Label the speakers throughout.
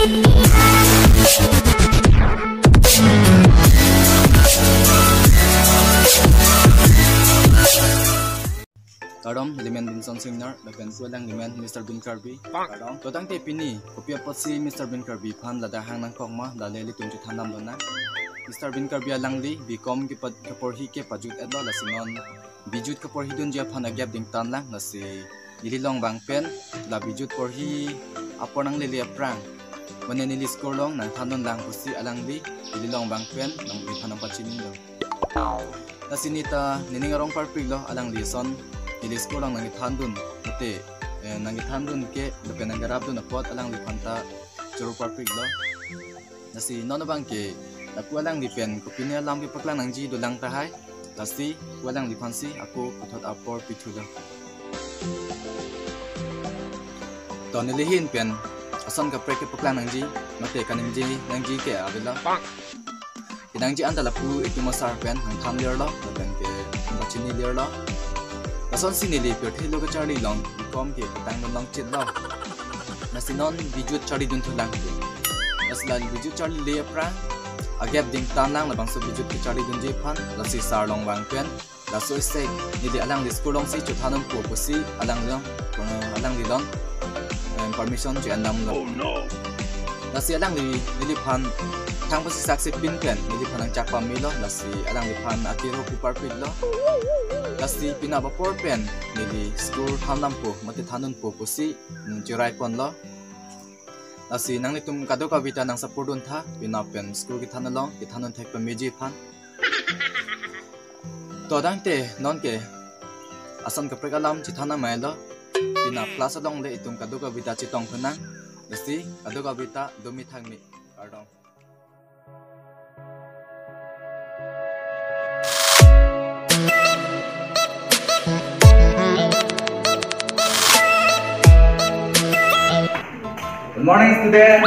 Speaker 1: Kadang elemen Vincent Singer, bagian kualang elemen Mr. Bin Kirby. Kadang totang te pini, kopiah potsi Mr. Bin Kirby pan lada hang nang kong mah daleli tunjuk tanam dona. Mr. Bin Kirby alang li bikom ki kaporhi ke pajut edlo lasinon bijut kaporhi dun dia pan agap ding tan lang nasi ililong bang pen la bijut porhi aponang lili aprang. Mana nili skor long nang tanon lang posi alang li ililong bang pen nang bipanang pachinin lo. Nasi nita niningarong parpig lo alang lison. Ili skor lang nangit handun, mati nangit handun ke lepen nanggarap dun apot alang lipanta juru parpig lo. Nasi nono bang ke aku alang lipen kopinya alang pipaklang nangji dolang tahay. Nasi walang lipansi aku putot apor pitu lo. To nilihin pen asan ka preke paklang nangji, mati kanimji nangji ke abila. Kinangji anda lapu itu masar pen hang tham lir lo, lepen ke bachini lir lo. Ason sinili perthi loga chari long bikom ke patang long chit lo. Nasinon bijut chari dun thulang ke. Naslal bijut chari le pra agap ding tan lang labang so bijut ke chari dun je phan lasi sar long wang pen laso sek nili alang disku long si chuthanom po posi alang li long permission je andam lo. Nasi alang li phan thang posi saksi pin pen nili phanang chakpa mi lo nasi alang li phan akiro ku parpit lo. Nasi pinabapor pen nili school thanam po mati thanun po posi jirai pon lo. Nasi nang nitum kado kavita nang sapurdun tha pinapen school ki thanalong ki thanun thek pa meji phan. To dang te non ke asan ka prekalam chi thana mai lo pina plus along le itum kado kavita chi tong phana nasi kado kavita domi thangmi pardon.
Speaker 2: Good morning, student.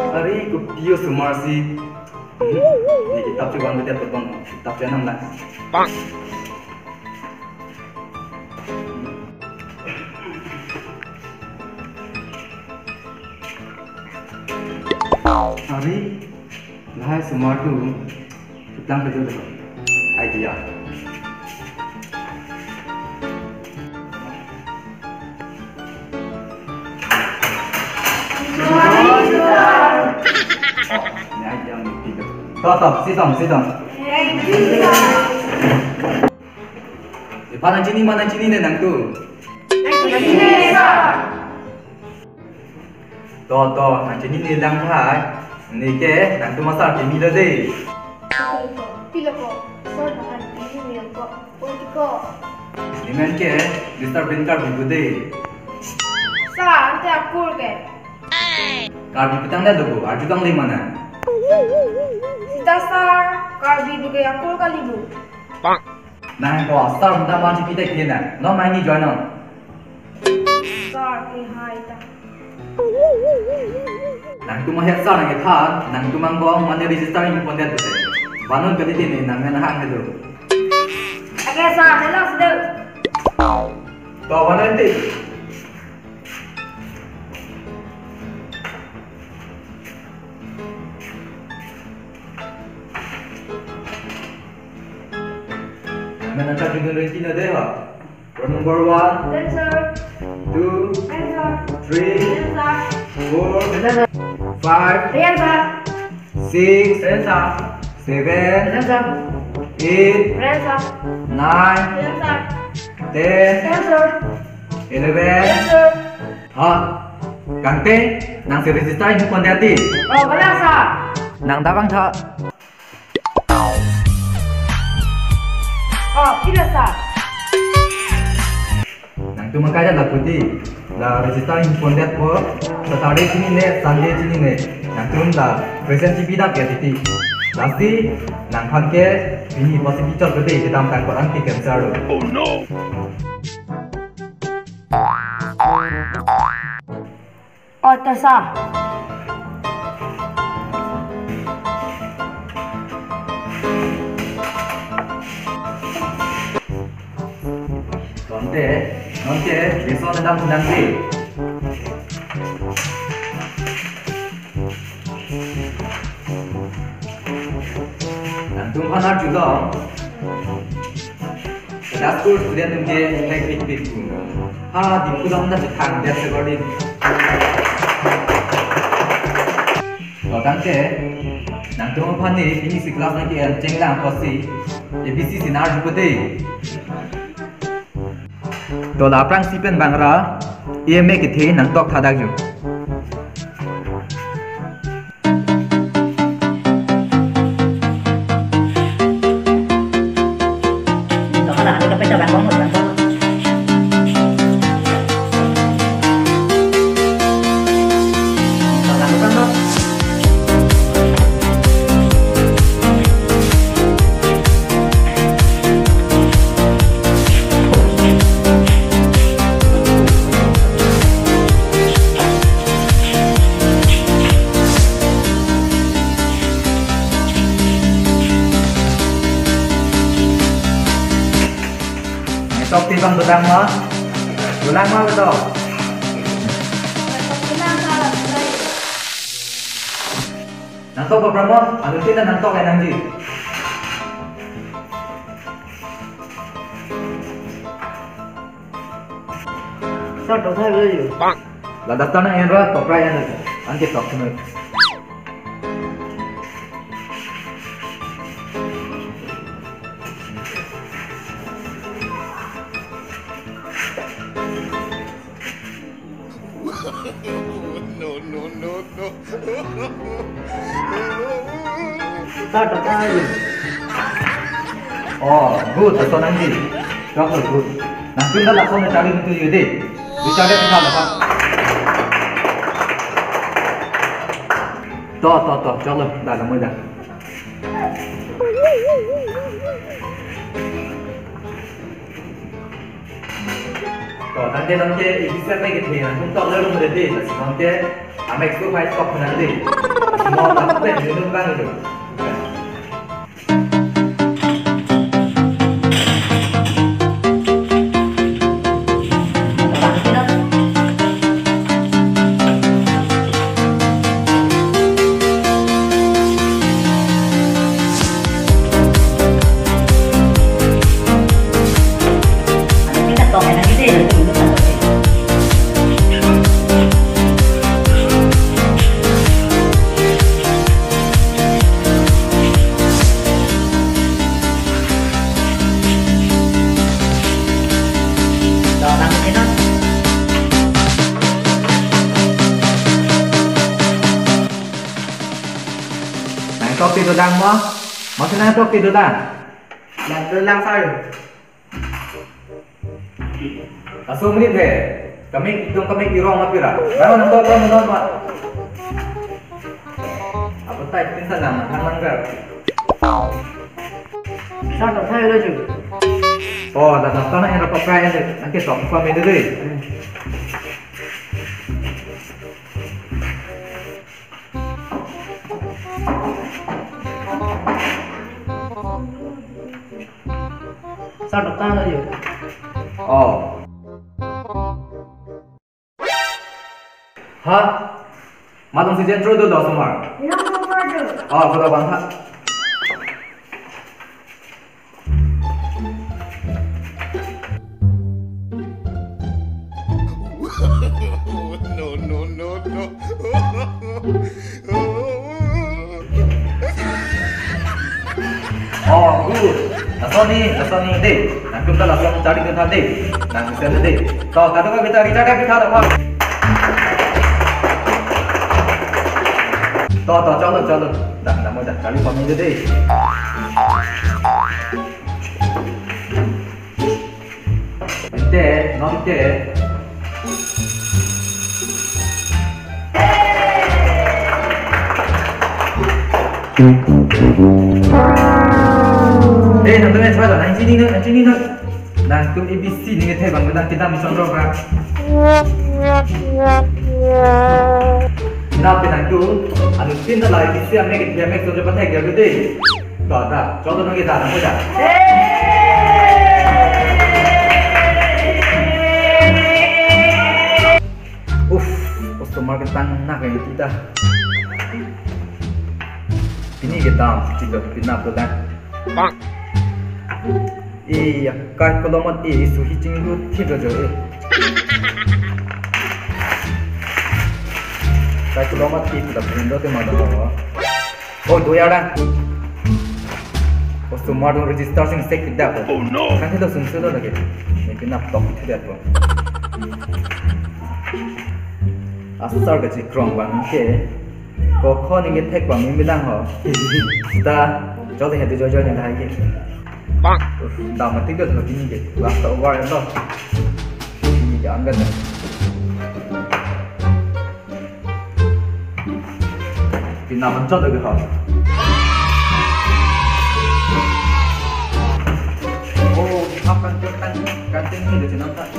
Speaker 2: Hari kupiyo sumarsi. Ini kitab coba kita terbang kitab jangan lah. Bang. Hari lahai sumar tu kitang kerja tu. Idea. Stop, sit down. Mana sini deh nang tu. Sini to, nang sini ni lang thai. Ni ke nang tu masak ni dah deh.
Speaker 3: Tiga ko, so nahan ini ko, ko.
Speaker 2: Ni men ke, Mr. Bin Kirby deh.
Speaker 3: Sa, ante aku ke.
Speaker 2: Kirby petang dah logo, arju kang le mana?
Speaker 3: Dasar Kirby bukan aku kali bu.
Speaker 2: Bang. Nah, kau asal minta macam kita kena. No main ni join on.
Speaker 3: Sar ke hai ta.
Speaker 2: Nang tu mahir sar nang kita, nang tu mangko mana register yang pun dia tu. Banun kali ni nang mana hang tu.
Speaker 3: Agak sar, hello sudah.
Speaker 2: To banun ti. Mana tak dengan ranking ada ha? Number 1,
Speaker 3: Answer.
Speaker 2: 2,
Speaker 3: Answer.
Speaker 2: 3,
Speaker 3: Answer.
Speaker 2: 4, 5,
Speaker 3: Answer.
Speaker 2: 6,
Speaker 3: Answer.
Speaker 2: 7,
Speaker 3: Answer.
Speaker 2: 8,
Speaker 3: Answer.
Speaker 2: 9,
Speaker 3: Answer.
Speaker 2: 10,
Speaker 3: Answer.
Speaker 2: 11.
Speaker 3: Answer.
Speaker 2: Ha, kante nang si register ini pun hati.
Speaker 3: Oh, benar sah.
Speaker 2: Nang tabang tha.
Speaker 3: Oh, tidak sah.
Speaker 2: Nang tu makanya lah putih. Lah register ini pun hati po. Saturday sini ne, Sunday sini ne. Nang tu lah present TV dah kayak titi. Lasti nang kan ke ini pasti bicara gede kita amkan koran ke cancer. Oh no.
Speaker 3: Oh, tersah.
Speaker 2: Nanti besok sedang nanti. Nanti mana juga. Kita school student nanti teknik bikin. Di pulang nanti thang dia sekolah. Nanti nanti mana ni ini si kelas nanti cenglang pasti. ABC sinar juga deh. Dolar perang sipen bangra, ia make it nang tok thadak ju.
Speaker 4: Đó là cái cho bạn bóng một bạn bóng. Đó là một con.
Speaker 2: Tok timbang betul betul. Nang tok berapa? Anu kita nang tok yang nanti.
Speaker 4: Sao trông thay bây giờ?
Speaker 2: Là đặt tên anh rồi, tok ra anh anh tiếp tục thôi.
Speaker 4: Sao trông thay bây giờ?
Speaker 2: Oh, good. Atau nanti. Doctor good. Nanti dah langsung cari itu jadi. Bicara kita apa? Toh, jalan dah lama dah. nanti bisa lagi nih, nanti tak lalu berhenti, nanti amek tu fight stop nanti. Semua dapat minum bang itu. Kopi dodang mo? Maksudnya kopi dodang?
Speaker 4: Làm tôi làm sao được?
Speaker 2: Langsung menit deh. Kami di ruang mapira. Baru nonton Pak. Apa tay pinsan nama manggar.
Speaker 4: Sao trông thay bây giờ?
Speaker 2: Oh, dah nonton yang dapat kaya nanti sok kami dulu.
Speaker 4: Sao trông thay bây giờ?
Speaker 2: Oh. Hah? Madam si Jentro tu dah semua. Oh, sudah bangsa. Oh, good. Langsung ni deh. Nanti kita langsung cari ke tadi. Nanti kita deh. Kau kata kau kita kita apa? Toh, jalan. Dah mau cari pemilik deh. Nanti. Nanti coba dah. Nanti ni. Nah, tu ABC ni kita bang, kita mission rock. Nah, penantu, anu pintar lah ABC Amerika dia make tu cepat ya gitu. Dah. Contoh kita, nama dah. customer kita nak yang kita. Ini kita juga pinap tu kan. Iya, kalau mau isu hijing itu tidak jauh. Kalau mau tidak berindah tu mana? Oh, dua orang. Customer tu register sing sek tidak. Oh no. Kan tidak sungguh tu lagi. Ini pinap top tidak tu. Asal ke cikrong bang ke. Kau ni ngetek bang ini bilang ho. Kita jauh hati jauh yang lagi. Bang. Dah mati ke tu ini ke. Last over yang tu. Ini jangan kan. Kita mencot lagi ho. Oh, apa kantin ini di sana tak?